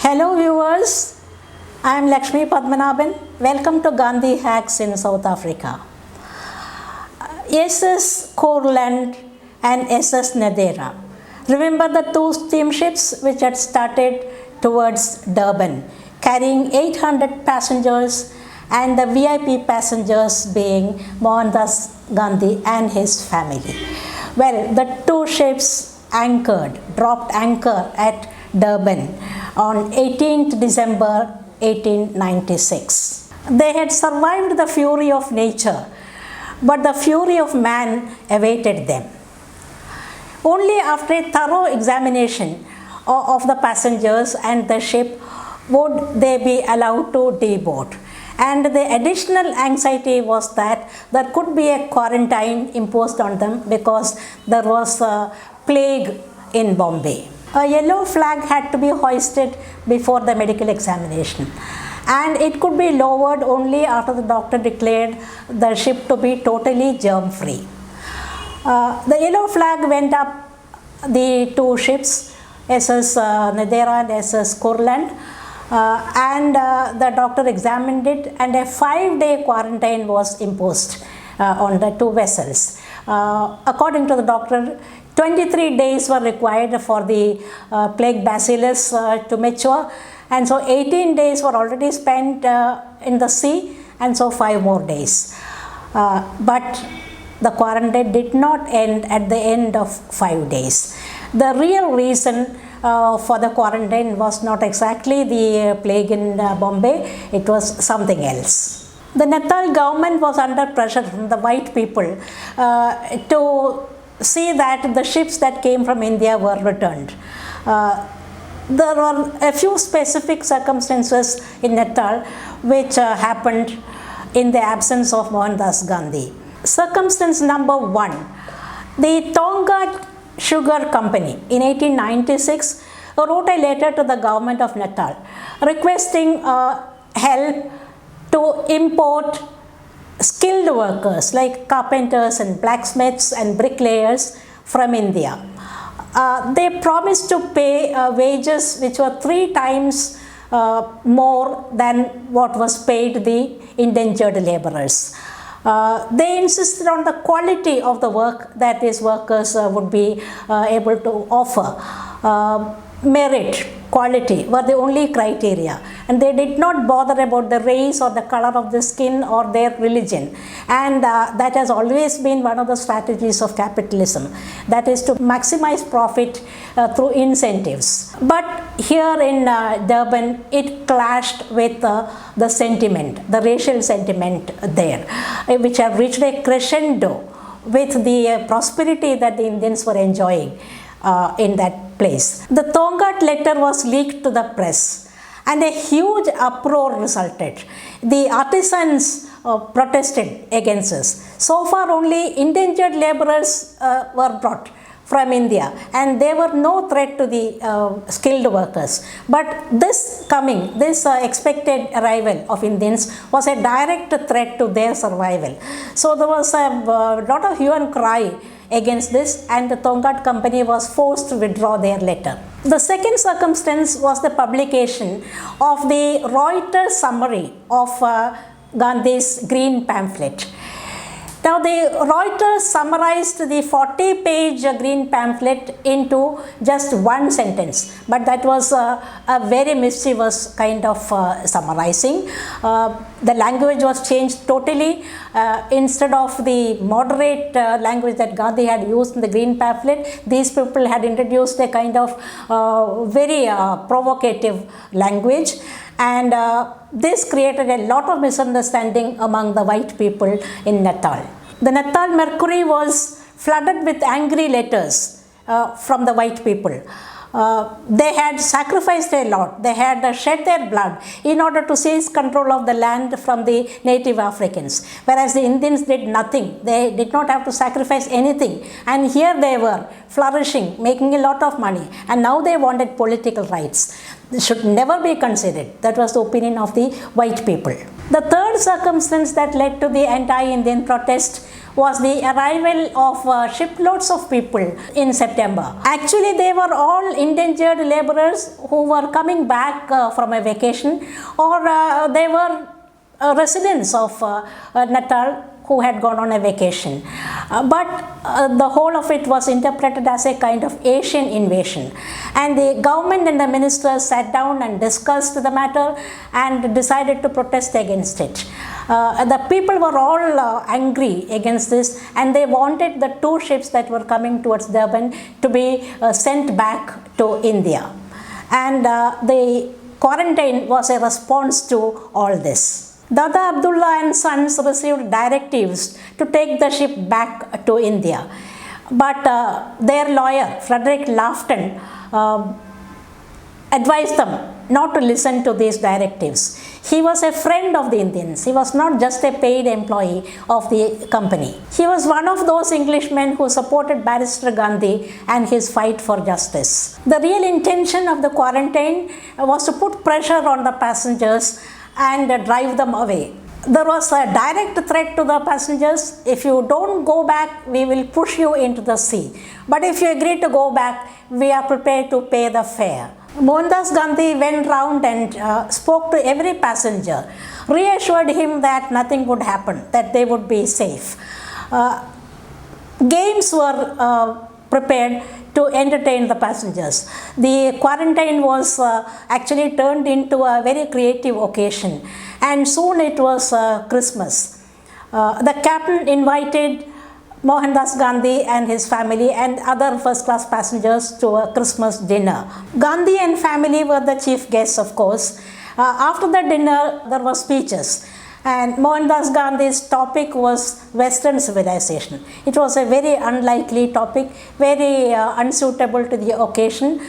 Hello viewers, I am Lakshmi Padmanabhan. Welcome to Gandhi Hacks in South Africa. SS Courland and SS Nadera. Remember the two steamships which had started towards Durban, carrying 800 passengers and the VIP passengers being Mohandas Gandhi and his family. Well, the two ships dropped anchor at Durban on 18th December 1896. They had survived the fury of nature, but the fury of man awaited them. Only after a thorough examination of the passengers and the ship would they be allowed to deboard. And the additional anxiety was that there could be a quarantine imposed on them because there was a plague in Bombay. A yellow flag had to be hoisted before the medical examination, and it could be lowered only after the doctor declared the ship to be totally germ-free. The yellow flag went up the two ships, SS Nadera and SS Courland, and the doctor examined it, and a 5-day quarantine was imposed on the two vessels. According to the doctor, 23 days were required for the plague bacillus to mature, and so 18 days were already spent in the sea, and so 5 more days. But the quarantine did not end at the end of 5 days. The real reason for the quarantine was not exactly the plague in Bombay, it was something else. The Natal government was under pressure from the white people to see that the ships that came from India were returned. There were a few specific circumstances in Natal which happened in the absence of Mohandas Gandhi. Circumstance number 1, the Tonga Sugar Company in 1896 wrote a letter to the government of Natal requesting help to import skilled workers like carpenters and blacksmiths and bricklayers from India. They promised to pay wages which were 3 times more than what was paid the indentured laborers. They insisted on the quality of the work that these workers would be able to offer. Merit, quality were the only criteria, and they did not bother about the race or the color of the skin or their religion, and that has always been one of the strategies of capitalism, that is to maximize profit through incentives. But here in Durban, it clashed with the sentiment, the racial sentiment there, which have reached a crescendo with the prosperity that the Indians were enjoying in that place. The Tonga letter was leaked to the press, and a huge uproar resulted. The artisans protested against this. So far only indentured laborers were brought from India, and there were no threat to the skilled workers. But this expected arrival of Indians was a direct threat to their survival. So there was a lot of hue and cry against this, and the Tonga company was forced to withdraw their letter. The second circumstance was the publication of the Reuters summary of Gandhi's green pamphlet. Now, the Reuters summarized the 40-page green pamphlet into just one sentence, but that was a very mischievous kind of summarizing. The language was changed totally. Instead of the moderate language that Gandhi had used in the green pamphlet, these people had introduced a kind of very provocative language, and this created a lot of misunderstanding among the white people in Natal. The Natal Mercury was flooded with angry letters from the white people. They had sacrificed a lot. They had shed their blood in order to seize control of the land from the native Africans, whereas the Indians did nothing. They did not have to sacrifice anything, and here they were flourishing, making a lot of money, and now they wanted political rights. This should never be considered. That was the opinion of the white people. The third circumstance that led to the anti-Indian protest was the arrival of shiploads of people in September. Actually, they were all indentured laborers who were coming back from a vacation, or they were residents of Natal who had gone on a vacation. But the whole of it was interpreted as a kind of Asian invasion. And the government and the ministers sat down and discussed the matter and decided to protest against it. The people were all angry against this, and they wanted the two ships that were coming towards Durban to be sent back to India. And the quarantine was a response to all this. Dada Abdullah and sons received directives to take the ship back to India. But their lawyer, Frederick Lafton, advised them not to listen to these directives. He was a friend of the Indians. He was not just a paid employee of the company. He was one of those Englishmen who supported Barrister Gandhi and his fight for justice. The real intention of the quarantine was to put pressure on the passengers and drive them away. There was a direct threat to the passengers: if you don't go back, we will push you into the sea. But if you agree to go back, we are prepared to pay the fare. Mohandas Gandhi went round and spoke to every passenger, reassured him that nothing would happen, that they would be safe. Games were prepared to entertain the passengers. The quarantine was actually turned into a very creative occasion, and soon it was Christmas. The captain invited Mohandas Gandhi and his family and other first-class passengers to a Christmas dinner. Gandhi and family were the chief guests, of course. After the dinner, there were speeches. And Mohandas Gandhi's topic was Western civilization. It was a very unlikely topic, very unsuitable to the occasion,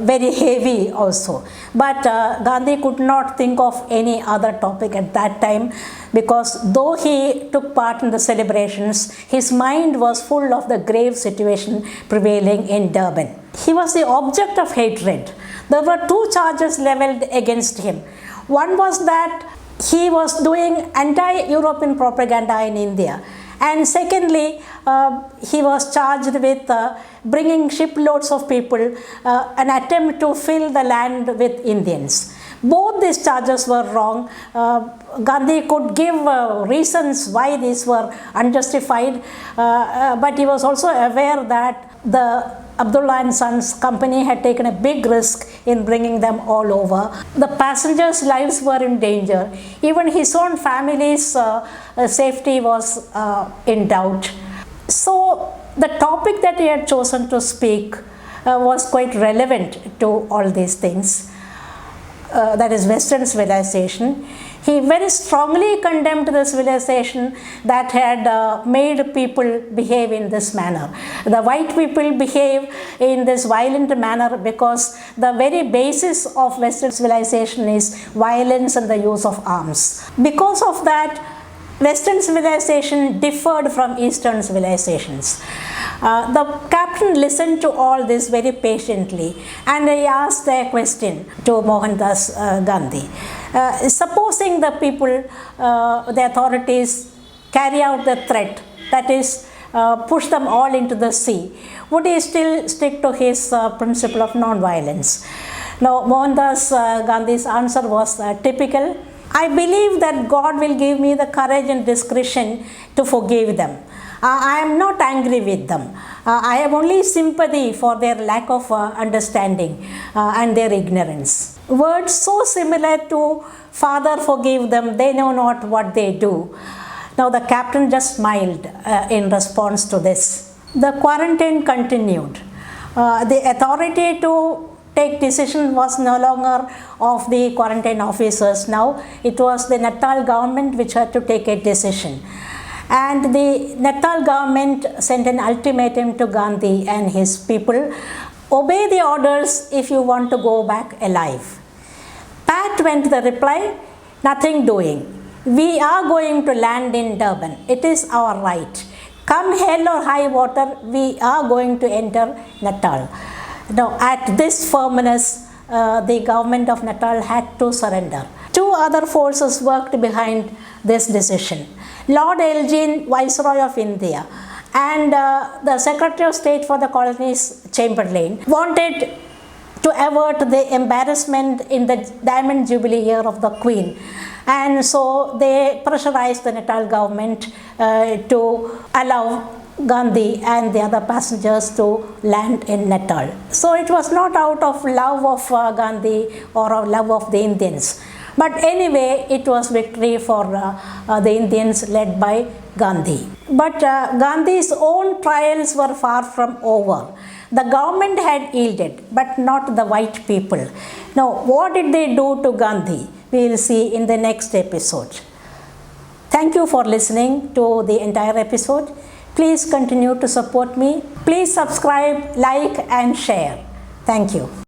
very heavy also. But Gandhi could not think of any other topic at that time, because though he took part in the celebrations, his mind was full of the grave situation prevailing in Durban. He was the object of hatred. There were two charges leveled against him. One was that he was doing anti-European propaganda in India, and secondly, he was charged with bringing shiploads of people, an attempt to fill the land with Indians. Both these charges were wrong. Gandhi could give reasons why these were unjustified, but he was also aware that the Abdullah and Sons company had taken a big risk in bringing them all over. The passengers' lives were in danger. Even his own family's safety was in doubt. So the topic that he had chosen to speak was quite relevant to all these things. That is Western civilization. He very strongly condemned the civilization that had made people behave in this manner. The white people behave in this violent manner because the very basis of Western civilization is violence and the use of arms. Because of that, Western civilization differed from Eastern civilizations. The captain listened to all this very patiently, and he asked a question to Mohandas Gandhi. Supposing the people, the authorities, carry out the threat, that is, push them all into the sea, would he still stick to his principle of non-violence? Now, Mohandas Gandhi's answer was typical. I believe that God will give me the courage and discretion to forgive them. I am not angry with them. I have only sympathy for their lack of understanding and their ignorance. Words so similar to Father, forgive them, they know not what they do. Now the captain just smiled in response to this. The quarantine continued. The authority to take decision was no longer of the quarantine officers now. It was the Natal government which had to take a decision. And the Natal government sent an ultimatum to Gandhi and his people: obey the orders if you want to go back alive. Pat went the reply: nothing doing. We are going to land in Durban. It is our right. Come hell or high water, we are going to enter Natal. Now, at this firmness, the government of Natal had to surrender. Two other forces worked behind this decision. Lord Elgin, Viceroy of India, and the Secretary of State for the Colonies, Chamberlain, wanted to avert the embarrassment in the Diamond Jubilee year of the Queen. And so they pressurized the Natal government to allow Gandhi and the other passengers to land in Natal. So it was not out of love of Gandhi or of love of the Indians. But anyway, it was victory for the Indians led by Gandhi. But Gandhi's own trials were far from over. The government had yielded, but not the white people. Now, what did they do to Gandhi? We will see in the next episode. Thank you for listening to the entire episode. Please continue to support me. Please subscribe, like, and share. Thank you.